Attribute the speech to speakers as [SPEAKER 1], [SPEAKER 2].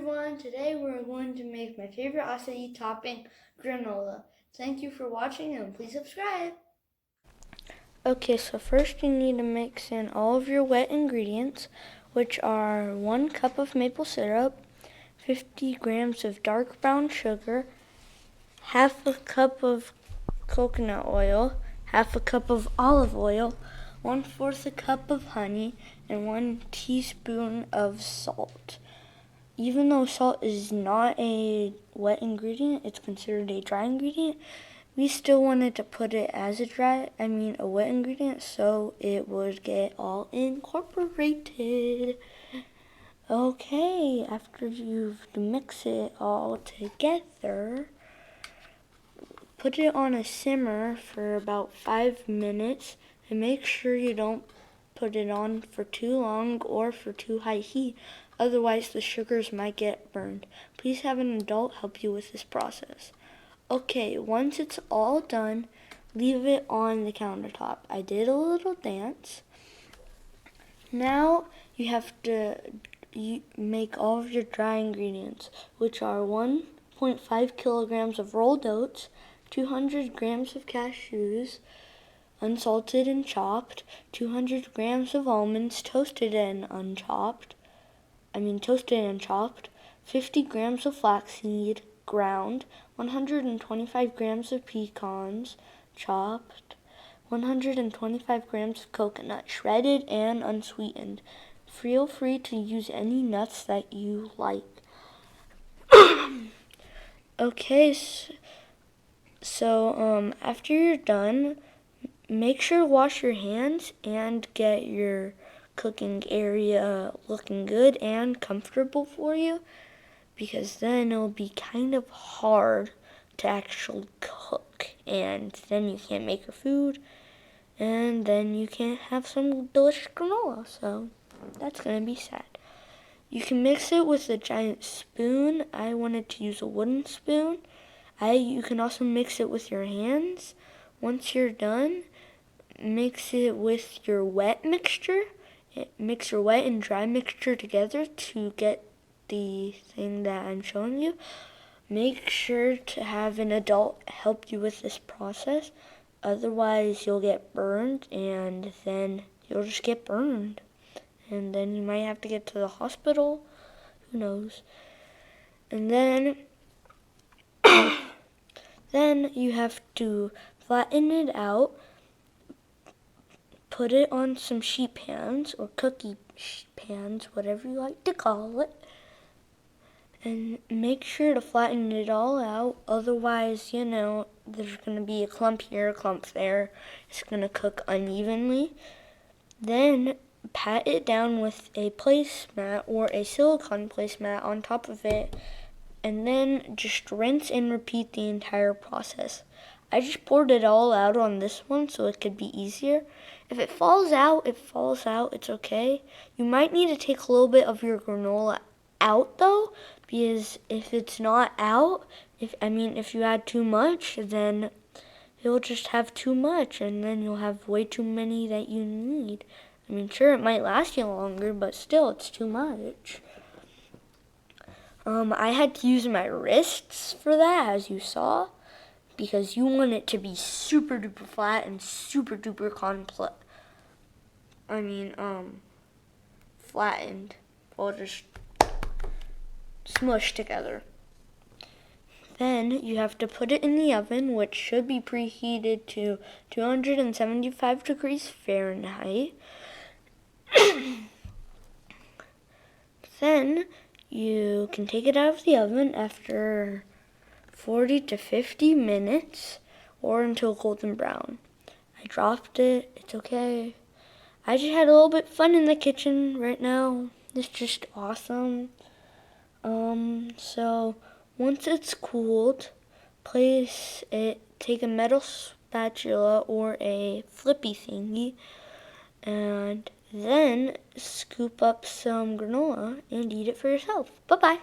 [SPEAKER 1] everyone, today we're going to make my favorite acai topping, granola. Thank you for watching and please subscribe. Okay, so first you need to mix in all of your wet ingredients, which are 1 cup of maple syrup, 50 grams of dark brown sugar, half a cup of coconut oil, half a cup of olive oil, 1/4 a cup of honey, and 1 teaspoon of salt. Even though salt is not a wet ingredient, it's considered a dry ingredient, we still wanted to put it as a wet ingredient so it would get all incorporated. Okay, after you've mixed it all together, put it on a simmer for about 5 minutes and make sure you don't put it on for too long or for too high heat. Otherwise, the sugars might get burned. Please have an adult help you with this process. Okay, once it's all done, leave it on the countertop. I did a little dance. Now you have to make all of your dry ingredients, which are 1.5 kilograms of rolled oats, 200 grams of cashews, unsalted and chopped, 200 grams of almonds, toasted and chopped, 50 grams of flax-seed, ground, 125 grams of pecans, chopped, 125 grams of coconut, shredded and unsweetened. Feel free to use any nuts that you like. Okay, so after you're done, make sure to wash your hands and get your cooking area looking good and comfortable for you, because then it'll be kind of hard to actually cook, and then you can't make your food, and then you can't have some delicious granola, so that's gonna be sad. You can mix it with a giant spoon. I wanted to use a wooden spoon. You can also mix it with your hands. Once you're done, mix it with your wet mixture. Mix your wet and dry mixture together to get the thing that I'm showing you. Make sure to have an adult help you with this process. Otherwise, you'll get burned, and then you'll just get burned. And then you might have to get to the hospital. Who knows? And then you have to flatten it out, put it on some sheet pans or cookie pans, whatever you like to call it, and make sure to flatten it all out. Otherwise, there's going to be a clump here, a clump there. It's going to cook unevenly. Then pat it down with a placemat or a silicone placemat on top of it, and then just rinse and repeat the entire process. I just poured it all out on this one so it could be easier. If it falls out, it's okay. You might need to take a little bit of your granola out though, because if it's not out, if you add too much, then you'll just have too much, and then you'll have way too many that you need. Sure, it might last you longer, but still, it's too much. I had to use my wrists for that, as you saw, because you want it to be super duper flat and super duper flattened, or just smushed together. Then you have to put it in the oven, which should be preheated to 275 degrees Fahrenheit. Then you can take it out of the oven after 40 to 50 minutes or until golden brown. I dropped it, it's okay. I just had a little bit of fun in the kitchen right now. It's just awesome. So once it's cooled, take a metal spatula or a flippy thingy, and then scoop up some granola and eat it for yourself. Bye-bye.